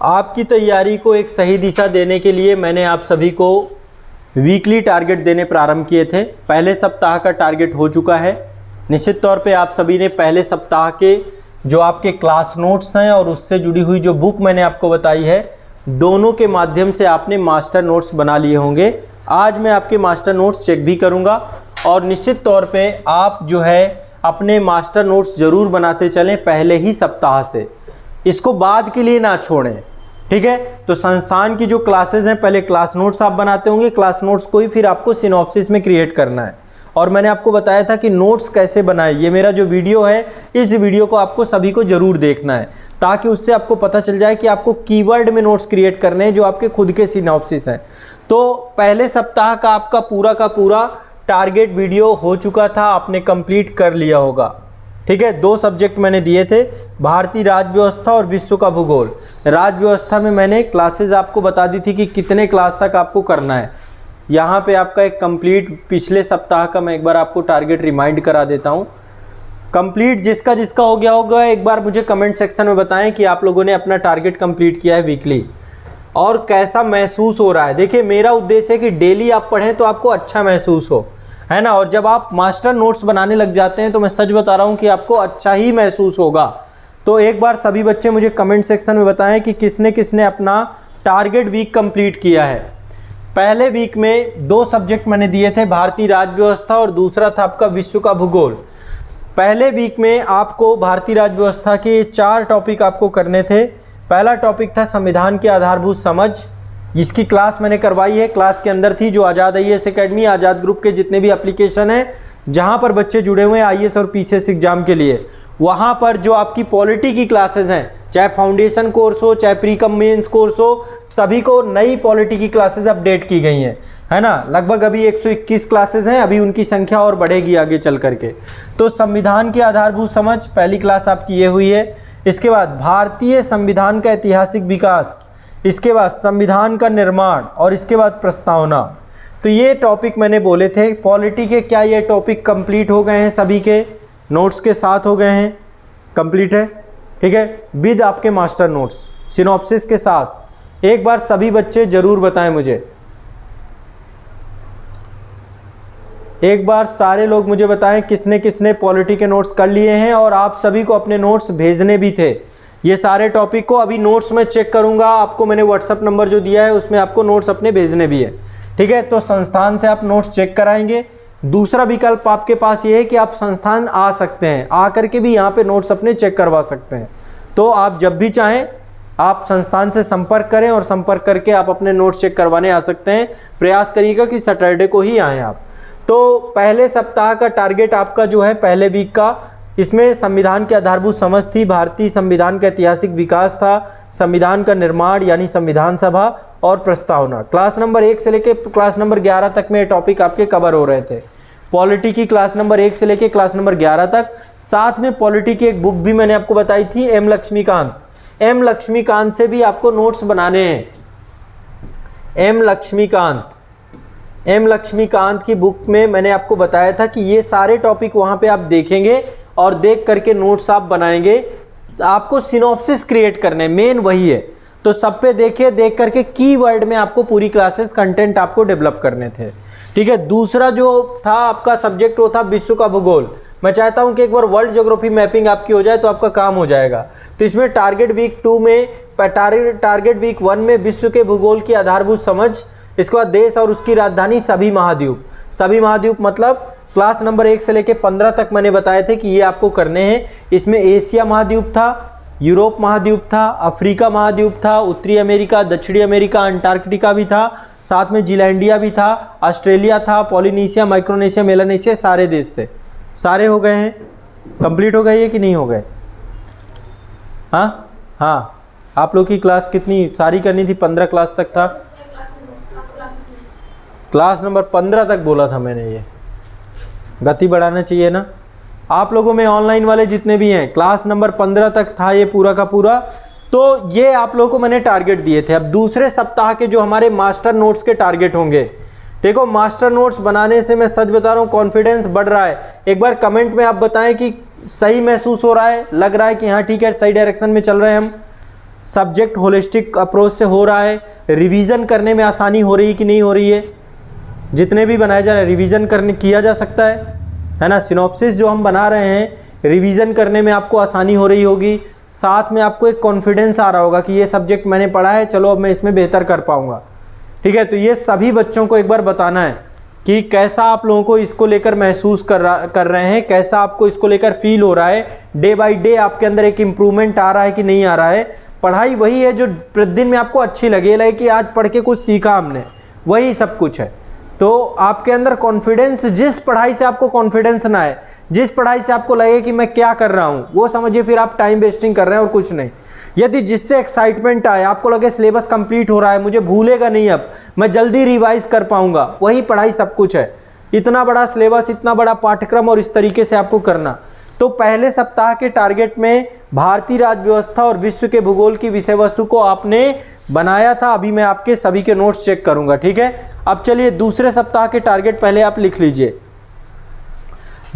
आपकी तैयारी को एक सही दिशा देने के लिए मैंने आप सभी को वीकली टारगेट देने प्रारंभ किए थे। पहले सप्ताह का टारगेट हो चुका है। निश्चित तौर पे आप सभी ने पहले सप्ताह के जो आपके क्लास नोट्स हैं और उससे जुड़ी हुई जो बुक मैंने आपको बताई है, दोनों के माध्यम से आपने मास्टर नोट्स बना लिए होंगे। आज मैं आपके मास्टर नोट्स चेक भी करूंगा और निश्चित तौर पे आप जो है अपने मास्टर नोट्स ज़रूर बनाते चलें पहले ही सप्ताह से, इसको बाद के लिए ना छोड़ें। ठीक है, तो संस्थान की जो क्लासेस हैं पहले क्लास नोट्स आप बनाते होंगे, क्लास नोट्स को ही फिर आपको सिनॉप्सिस में क्रिएट करना है। और मैंने आपको बताया था कि नोट्स कैसे बनाएं। ये मेरा जो वीडियो है, इस वीडियो को आपको सभी को ज़रूर देखना है ताकि उससे आपको पता चल जाए कि आपको कीवर्ड में नोट्स क्रिएट करने हैं जो आपके खुद के सिनॉप्सिस हैं। तो पहले सप्ताह का आपका पूरा का पूरा टारगेट वीडियो हो चुका था, आपने कंप्लीट कर लिया होगा। ठीक है, 2 सब्जेक्ट मैंने दिए थे, भारतीय राज्य व्यवस्था और विश्व का भूगोल। राज्य व्यवस्था में मैंने क्लासेस आपको बता दी थी कि कितने क्लास तक आपको करना है। यहाँ पे आपका एक कंप्लीट पिछले सप्ताह का मैं एक बार आपको टारगेट रिमाइंड करा देता हूँ। कंप्लीट जिसका जिसका हो गया होगा एक बार मुझे कमेंट सेक्शन में बताएं कि आप लोगों ने अपना टारगेट कंप्लीट किया है वीकली और कैसा महसूस हो रहा है। देखिए, मेरा उद्देश्य है कि डेली आप पढ़ें तो आपको अच्छा महसूस हो, है ना। और जब आप मास्टर नोट्स बनाने लग जाते हैं तो मैं सच बता रहा हूं कि आपको अच्छा ही महसूस होगा। तो एक बार सभी बच्चे मुझे कमेंट सेक्शन में बताएं कि किसने किसने अपना टारगेट वीक कंप्लीट किया है। पहले वीक में 2 सब्जेक्ट मैंने दिए थे, भारतीय राज्य व्यवस्था और दूसरा था आपका विश्व का भूगोल। पहले वीक में आपको भारतीय राज्य व्यवस्था के 4 टॉपिक आपको करने थे। पहला टॉपिक था संविधान की आधारभूत समझ। इसकी क्लास मैंने करवाई है, क्लास के अंदर थी जो आज़ाद IAS एकेडमी, आज़ाद ग्रुप के जितने भी एप्लीकेशन हैं जहां पर बच्चे जुड़े हुए हैं IAS और PCS एग्जाम के लिए, वहां पर जो आपकी पॉलिटी की क्लासेस हैं, चाहे फाउंडेशन कोर्स हो चाहे प्री कम मेंस कोर्स हो, सभी को नई पॉलिटी की क्लासेस अपडेट की गई हैं, है ना। लगभग अभी 121 क्लासेस हैं, अभी उनकी संख्या और बढ़ेगी आगे चल करके। तो संविधान की आधारभूत समझ पहली क्लास आपकी ये हुई है। इसके बाद भारतीय संविधान का ऐतिहासिक विकास, इसके बाद संविधान का निर्माण और इसके बाद प्रस्तावना। तो ये टॉपिक मैंने बोले थे पॉलिटी के। क्या ये टॉपिक कंप्लीट हो गए हैं? सभी के नोट्स के साथ हो गए हैं? कंप्लीट है, ठीक है, विद आपके मास्टर नोट्स सिनॉप्सिस के साथ। एक बार सभी बच्चे जरूर बताएं मुझे, एक बार सारे लोग मुझे बताएं किसने किसने पॉलिटी के नोट्स कर लिए हैं। और आप सभी को अपने नोट्स भेजने भी थे। ये सारे टॉपिक को अभी नोट्स में चेक करूंगा, आपको मैंने व्हाट्सअप नंबर जो दिया है उसमें आपको नोट्स अपने भेजने भी है। ठीक है, तो संस्थान से आप नोट्स चेक कराएंगे। दूसरा विकल्प आपके पास ये है कि आप संस्थान आ सकते हैं, आ करके भी यहाँ पे नोट्स अपने चेक करवा सकते हैं। तो आप जब भी चाहें आप संस्थान से संपर्क करें और संपर्क करके आप अपने नोट्स चेक करवाने आ सकते हैं। प्रयास करिएगा कि सैटरडे को ही आएँ आप। तो पहले सप्ताह का टारगेट आपका जो है पहले वीक का, इसमें संविधान की आधारभूत समझ थी, भारतीय संविधान का ऐतिहासिक विकास था, संविधान का निर्माण यानी संविधान सभा और प्रस्तावना। क्लास नंबर 1 से लेके क्लास नंबर 11 तक में ये टॉपिक आपके कवर हो रहे थे। पॉलिटी की क्लास नंबर 1 से लेके क्लास नंबर 11 तक। साथ में पॉलिटी की एक बुक भी मैंने आपको बताई थी, एम लक्ष्मीकांत से भी आपको नोट्स बनाने हैं। एम लक्ष्मीकांत की बुक में मैंने आपको बताया था कि ये सारे टॉपिक वहाँ पे आप देखेंगे और देख करके नोट्स आप बनाएंगे। आपको सिनॉप्सिस क्रिएट करने, मेन वही है। तो सब पे देखिए, देख करके कीवर्ड में आपको पूरी क्लासेस कंटेंट आपको डेवलप करने थे। ठीक है, दूसरा जो था आपका सब्जेक्ट वो था विश्व का भूगोल। मैं चाहता हूं कि एक बार वर्ल्ड ज्योग्राफी मैपिंग आपकी हो जाए तो आपका काम हो जाएगा। तो इसमें टारगेट वीक 2 में, टारगेट वीक 1 में विश्व के भूगोल की आधारभूत समझ, इसके बाद देश और उसकी राजधानी, सभी महाद्वीप मतलब क्लास नंबर 1 से लेके 15 तक मैंने बताए थे कि ये आपको करने हैं। इसमें एशिया महाद्वीप था, यूरोप महाद्वीप था, अफ्रीका महाद्वीप था, उत्तरी अमेरिका, दक्षिणी अमेरिका, अंटार्कटिका भी था, साथ में जीलैंडिया भी था, ऑस्ट्रेलिया था, पॉलिनेशिया, माइक्रोनेशिया, मेलानेशिया, सारे देश थे। सारे हो गए हैं, कंप्लीट हो गए ये कि नहीं हो गए? हाँ, आप लोग की क्लास कितनी सारी करनी थी? 15 क्लास तक था। क्लास नंबर 15 तक बोला था मैंने, ये गति बढ़ाना चाहिए ना। आप लोगों में ऑनलाइन वाले जितने भी हैं, क्लास नंबर 15 तक था ये पूरा का पूरा। तो ये आप लोगों को मैंने टारगेट दिए थे। अब दूसरे सप्ताह के जो हमारे मास्टर नोट्स के टारगेट होंगे, देखो मास्टर नोट्स बनाने से मैं सच बता रहा हूँ कॉन्फिडेंस बढ़ रहा है। एक बार कमेंट में आप बताएं कि सही महसूस हो रहा है, लग रहा है कि हाँ ठीक है सही डायरेक्शन में चल रहे हैं हम, सब्जेक्ट होलिस्टिक अप्रोच से हो रहा है, रिवीजन करने में आसानी हो रही कि नहीं हो रही है, जितने भी बनाए जा रहे हैं रिवीजन करने किया जा सकता है ना। सिनॉप्सिस जो हम बना रहे हैं रिवीजन करने में आपको आसानी हो रही होगी, साथ में आपको एक कॉन्फिडेंस आ रहा होगा कि ये सब्जेक्ट मैंने पढ़ा है, चलो अब मैं इसमें बेहतर कर पाऊंगा। ठीक है, तो ये सभी बच्चों को एक बार बताना है कि कैसा आप लोगों को इसको लेकर महसूस कर रहे हैं, कैसा आपको इसको लेकर फील हो रहा है, डे बाय डे आपके अंदर एक इम्प्रूवमेंट आ रहा है कि नहीं आ रहा है। पढ़ाई वही है जो प्रतिदिन में आपको अच्छी लगे कि आज पढ़ के कुछ सीखा हमने, वही सब कुछ है। तो आपके अंदर कॉन्फिडेंस, जिस पढ़ाई से आपको कॉन्फिडेंस ना आए, जिस पढ़ाई से आपको लगे कि मैं क्या कर रहा हूँ, वो समझिए फिर आप टाइम वेस्टिंग कर रहे हैं और कुछ नहीं। यदि जिससे एक्साइटमेंट आए, आपको लगे सिलेबस कंप्लीट हो रहा है, मुझे भूलेगा नहीं, अब मैं जल्दी रिवाइज कर पाऊंगा, वही पढ़ाई सब कुछ है। इतना बड़ा सिलेबस, इतना बड़ा पाठ्यक्रम और इस तरीके से आपको करना। तो पहले सप्ताह के टारगेट में भारतीय राज्य व्यवस्था और विश्व के भूगोल की विषय वस्तु को आपने बनाया था। अभी मैं आपके सभी के नोट्स चेक करूंगा, ठीक है। अब चलिए दूसरे सप्ताह के टारगेट पहले आप लिख लीजिए।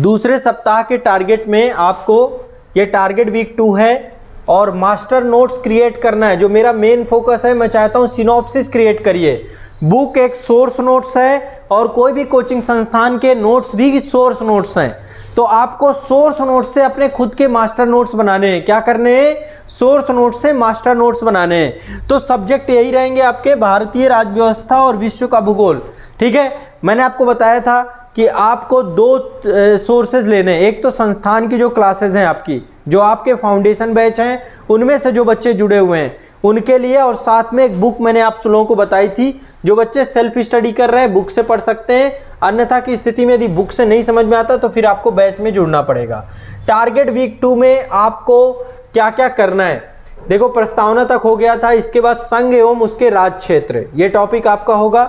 दूसरे सप्ताह के टारगेट में आपको, ये टारगेट वीक 2 है और मास्टर नोट्स क्रिएट करना है। जो मेरा मेन फोकस है, मैं चाहता हूं सिनॉप्सिस क्रिएट करिए। बुक एक सोर्स नोट्स है और कोई भी कोचिंग संस्थान के नोट्स भी सोर्स नोट्स हैं। तो आपको सोर्स नोट्स से अपने खुद के मास्टर नोट्स बनाने हैं। क्या करने हैं? सोर्स नोट्स से मास्टर नोट्स बनाने हैं। तो सब्जेक्ट यही रहेंगे आपके, भारतीय राज्य व्यवस्था और विश्व का भूगोल, ठीक है। मैंने आपको बताया था कि आपको 2 सोर्सेज लेने हैं। एक तो संस्थान की जो क्लासेज हैं आपकी, जो आपके फाउंडेशन बैच हैं, उनमें से जो बच्चे जुड़े हुए हैं उनके लिए, और साथ में एक बुक मैंने आप लोगों को बताई थी। जो बच्चे सेल्फ स्टडी कर रहे हैं बुक से पढ़ सकते हैं, अन्यथा की स्थिति में यदि बुक से नहीं समझ में आता तो फिर आपको बैच में जुड़ना पड़ेगा। टारगेट वीक 2 में आपको क्या क्या करना है, देखो प्रस्तावना तक हो गया था। इसके बाद संघ एवं उसके राज्य क्षेत्र, ये टॉपिक आपका होगा।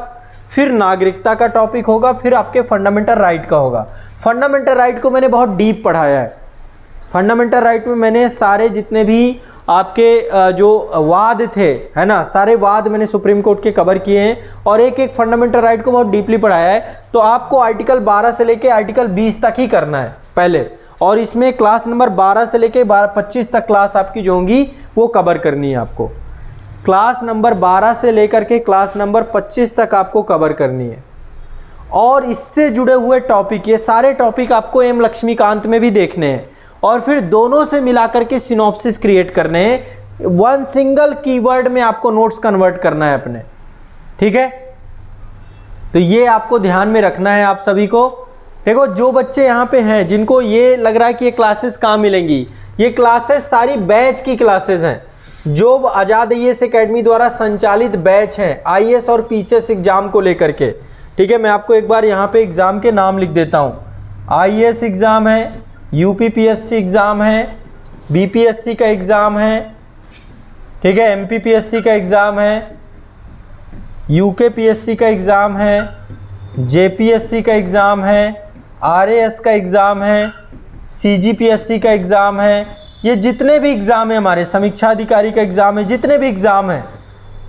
फिर नागरिकता का टॉपिक होगा, फिर आपके फंडामेंटल राइट का होगा। फंडामेंटल राइट को मैंने बहुत डीप पढ़ाया है। फंडामेंटल राइट में मैंने सारे जितने भी आपके जो वाद थे, है ना, सारे वाद मैंने सुप्रीम कोर्ट के कवर किए हैं और एक एक फंडामेंटल राइट को बहुत डीपली पढ़ाया है। तो आपको आर्टिकल 12 से लेके आर्टिकल 20 तक ही करना है पहले, और इसमें क्लास नंबर 12 से लेके 25 तक क्लास आपकी जो होंगी वो कवर करनी है आपको। क्लास नंबर 12 से लेकर के क्लास नंबर 25 तक आपको कवर करनी है। और इससे जुड़े हुए टॉपिक, ये सारे टॉपिक आपको एम लक्ष्मीकांत में भी देखने हैं और फिर दोनों से मिलाकर के सिनॉप्सिस क्रिएट करने हैं। 1 सिंगल कीवर्ड में आपको नोट्स कन्वर्ट करना है अपने, ठीक है। तो ये आपको ध्यान में रखना है आप सभी को। देखो जो बच्चे यहाँ पे हैं जिनको ये लग रहा है कि ये क्लासेस कहाँ मिलेंगी, ये क्लासेस सारी बैच की क्लासेस हैं जो आज़ाद IAS एकेडमी द्वारा संचालित बैच हैं IAS और PCS एग्जाम को लेकर के, ठीक है। मैं आपको एक बार यहाँ पे एग्जाम के नाम लिख देता हूँ। IAS एग्जाम है, UPPSC एग्ज़ाम है, BPSC का एग्ज़ाम है, ठीक है, MPPSC का एग्ज़ाम है, UKPSC का एग्ज़ाम है, JPSC का एग्ज़ाम है, RAS का एग्ज़ाम है, CGPSC का एग्ज़ाम है। ये जितने भी एग्ज़ाम हैं हमारे, समीक्षा अधिकारी का एग्ज़ाम है, जितने भी एग्ज़ाम हैं,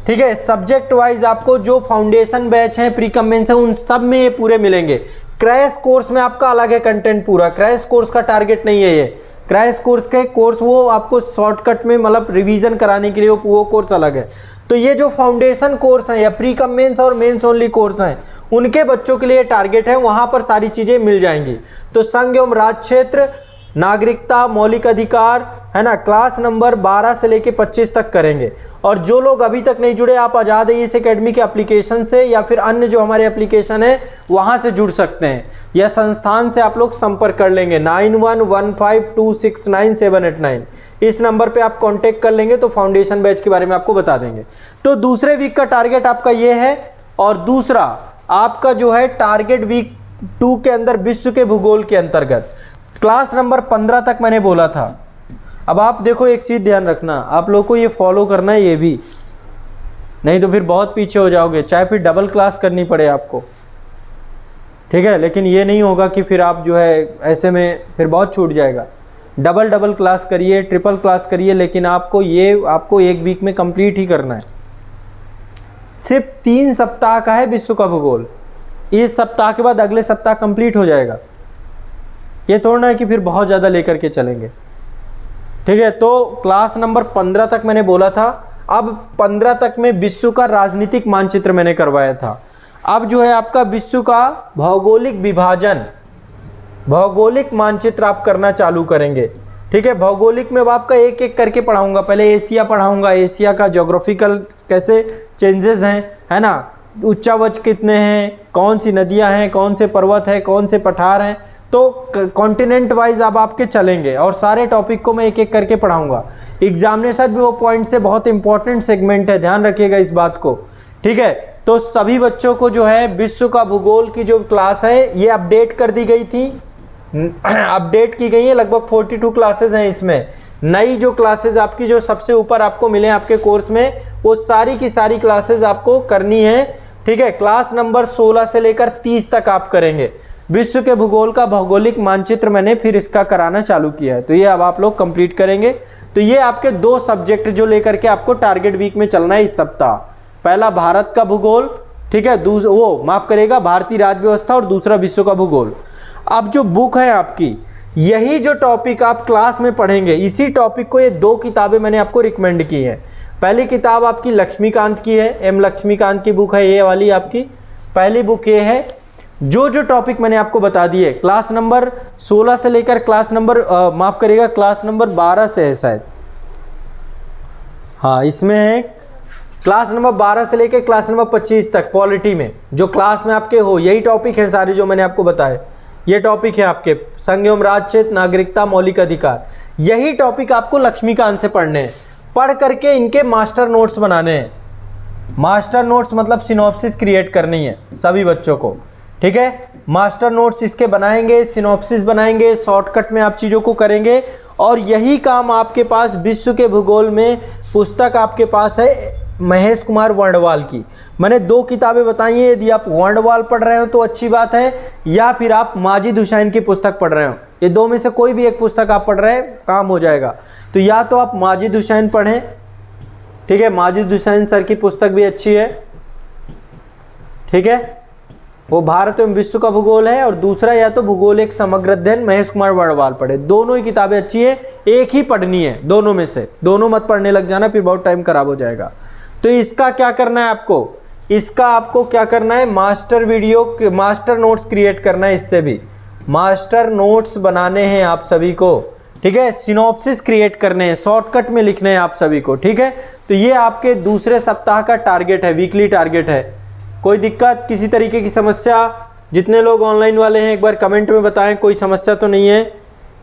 ठीक है। सब्जेक्ट वाइज आपको जो फाउंडेशन बैच हैं, प्री कन्वेंशन, उन सब में ये पूरे मिलेंगे। क्रैश कोर्स में आपका अलग है कंटेंट पूरा। क्रैश कोर्स का टारगेट नहीं है ये। क्रैश कोर्स के कोर्स वो आपको शॉर्टकट में मतलब रिवीजन कराने के लिए वो कोर्स अलग है। तो ये जो फाउंडेशन कोर्स हैं या प्री कम मेंस और मेंस ओनली कोर्स हैं, उनके बच्चों के लिए टारगेट है, वहाँ पर सारी चीज़ें मिल जाएंगी। तो संघ एवं राज्य क्षेत्र, नागरिकता, मौलिक अधिकार, है ना, क्लास नंबर 12 से लेके 25 तक करेंगे। और जो लोग अभी तक नहीं जुड़े, आप आज़ाद IAS एकेडमी के एप्लीकेशन से या फिर अन्य जो हमारे एप्लीकेशन है वहाँ से जुड़ सकते हैं, या संस्थान से आप लोग संपर्क कर लेंगे 9115269789। इस नंबर पे आप कांटेक्ट कर लेंगे तो फाउंडेशन बैच के बारे में आपको बता देंगे। तो दूसरे वीक का टारगेट आपका ये है। और दूसरा आपका जो है टारगेट वीक 2 के अंदर विश्व के भूगोल के अंतर्गत क्लास नंबर 15 तक मैंने बोला था। अब आप देखो एक चीज़ ध्यान रखना, आप लोग को ये फॉलो करना है ये भी, नहीं तो फिर बहुत पीछे हो जाओगे, चाहे फिर डबल क्लास करनी पड़े आपको, ठीक है। लेकिन ये नहीं होगा कि फिर आप जो है ऐसे में फिर बहुत छूट जाएगा। डबल क्लास करिए, ट्रिपल क्लास करिए, लेकिन आपको एक वीक में कंप्लीट ही करना है। सिर्फ 3 सप्ताह का है विश्व का भूगोल। इस सप्ताह के बाद अगले सप्ताह कंप्लीट हो जाएगा। ये थोड़ा ना है कि फिर बहुत ज़्यादा लेकर के चलेंगे। ठीक है, तो क्लास नंबर 15 तक मैंने बोला था। अब 15 तक में विश्व का राजनीतिक मानचित्र मैंने करवाया था। अब जो है आपका विश्व का भौगोलिक विभाजन, भौगोलिक मानचित्र आप करना चालू करेंगे। ठीक है, भौगोलिक में अब आपका एक एक करके पढ़ाऊंगा। पहले एशिया पढ़ाऊंगा, एशिया का ज्योग्राफिकल कैसे चेंजेस हैं, है ना, उच्चावच कितने हैं, कौन सी नदियां हैं, कौन से पर्वत हैं, कौन से पठार हैं, तो कॉन्टिनेंट वाइज अब आपके चलेंगे और सारे टॉपिक को मैं एक एक करके पढ़ाऊंगा। एग्जामिनेशन भी वो पॉइंट से बहुत इंपॉर्टेंट सेगमेंट है, ध्यान रखिएगा इस बात को। ठीक है, तो सभी बच्चों को जो है विश्व का भूगोल की जो क्लास है ये अपडेट कर दी गई थी, अपडेट की गई है। लगभग 42 क्लासेस हैं इसमें। नई जो क्लासेस आपकी जो सबसे ऊपर आपको मिले आपके कोर्स में, वो सारी की सारी क्लासेस आपको करनी है। ठीक है, क्लास नंबर 16 से लेकर 30 तक आप करेंगे। विश्व के भूगोल का भौगोलिक मानचित्र मैंने फिर इसका कराना चालू किया है, तो ये अब आप लोग कंप्लीट करेंगे। तो ये आपके 2 सब्जेक्ट जो लेकर के आपको टारगेट वीक में चलना है इस सप्ताह। पहला भारत का भूगोल, ठीक है, वो माफ करेगा भारतीय राज्य व्यवस्था, और दूसरा विश्व का भूगोल। अब जो बुक है आपकी, यही जो टॉपिक आप क्लास में पढ़ेंगे, इसी टॉपिक को ये 2 किताबें मैंने आपको रिकमेंड की है। पहली किताब आपकी लक्ष्मीकांत की है, एम लक्ष्मीकांत की बुक है ये वाली आपकी पहली बुक ये है। जो जो टॉपिक मैंने आपको बता दिए क्लास नंबर 16 से लेकर क्लास नंबर माफ करिएगा क्लास नंबर 12 से है शायद, हाँ इसमें है क्लास नंबर 12 से लेकर क्लास नंबर 25 तक पॉलिटी में जो क्लास में आपके हो, यही टॉपिक है सारे जो मैंने आपको बताए। ये टॉपिक है आपके संघ एवं राज्य क्षेत्र, नागरिकता, मौलिक अधिकार। यही टॉपिक आपको लक्ष्मीकांत से पढ़ने हैं। पढ़ करके इनके मास्टर नोट्स बनाने हैं। मास्टर नोट्स मतलब सिनॉप्सिस क्रिएट करनी है सभी बच्चों को। ठीक है, मास्टर नोट्स इसके बनाएंगे, सिनॉप्सिस बनाएंगे, शॉर्टकट में आप चीज़ों को करेंगे। और यही काम आपके पास विश्व के भूगोल में पुस्तक आपके पास है महेश कुमार वर्णवाल की। मैंने 2 किताबें बताई हैं। यदि आप वर्णवाल पढ़ रहे हो तो अच्छी बात है, या फिर आप माजिद हुसैन की पुस्तक पढ़ रहे हो, ये 2 में से कोई भी एक पुस्तक आप पढ़ रहे हैं काम हो जाएगा। तो या तो आप माजिद हुसैन पढ़ें, ठीक है, माजिद हुसैन सर की पुस्तक भी अच्छी है। ठीक है, वो भारत एवं विश्व का भूगोल है, और दूसरा या तो भूगोल एक समग्र अध्ययन महेश कुमार वर्णवाल पढ़े। दोनों ही किताबें अच्छी है, एक ही पढ़नी है दोनों में से, दोनों मत पढ़ने लग जाना फिर बहुत टाइम खराब हो जाएगा। तो इसका क्या करना है आपको, इसका आपको क्या करना है, master video master notes create करना है। इससे भी मास्टर नोट्स बनाने हैं आप सभी को। ठीक है, सिनॉप्सिस क्रिएट करने हैं, शॉर्टकट में लिखने हैं आप सभी को। ठीक है, तो ये आपके दूसरे सप्ताह का टारगेट है, वीकली टारगेट है। कोई दिक्कत, किसी तरीके की समस्या, जितने लोग ऑनलाइन वाले हैं एक बार कमेंट में बताएं, कोई समस्या तो नहीं है।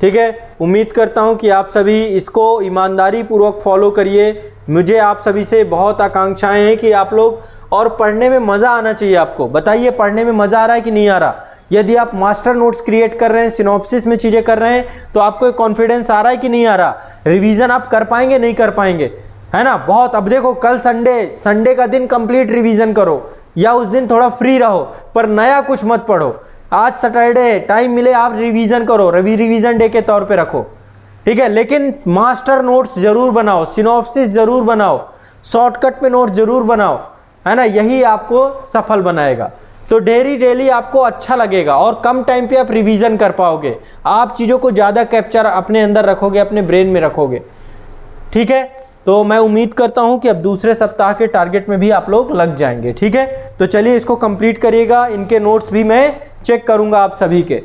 ठीक है, उम्मीद करता हूं कि आप सभी इसको ईमानदारी पूर्वक फॉलो करिए। मुझे आप सभी से बहुत आकांक्षाएं हैं कि आप लोग, और पढ़ने में मज़ा आना चाहिए आपको। बताइए पढ़ने में मज़ा आ रहा है कि नहीं आ रहा। यदि आप मास्टर नोट्स क्रिएट कर रहे हैं, सिनॉप्सिस में चीज़ें कर रहे हैं, तो आपको एक कॉन्फिडेंस आ रहा है कि नहीं आ रहा। रिवीजन आप कर पाएंगे नहीं कर पाएंगे, है ना। बहुत, अब देखो कल संडे का दिन कंप्लीट रिवीजन करो, या उस दिन थोड़ा फ्री रहो, पर नया कुछ मत पढ़ो। आज सैटरडे टाइम मिले आप रिवीजन करो, रिवीजन डे के तौर पे रखो। ठीक है, लेकिन मास्टर नोट्स जरूर बनाओ, सिनॉप्सिस जरूर बनाओ, शॉर्टकट में नोट्स जरूर बनाओ, है ना। यही आपको सफल बनाएगा। तो डेली आपको अच्छा लगेगा और कम टाइम पे आप रिवीजन कर पाओगे। आप चीज़ों को ज़्यादा कैप्चर अपने अंदर रखोगे, अपने ब्रेन में रखोगे। ठीक है, तो मैं उम्मीद करता हूं कि अब दूसरे सप्ताह के टारगेट में भी आप लोग लग जाएंगे। ठीक है, तो चलिए इसको कंप्लीट करिएगा। इनके नोट्स भी मैं चेक करूंगा आप सभी के।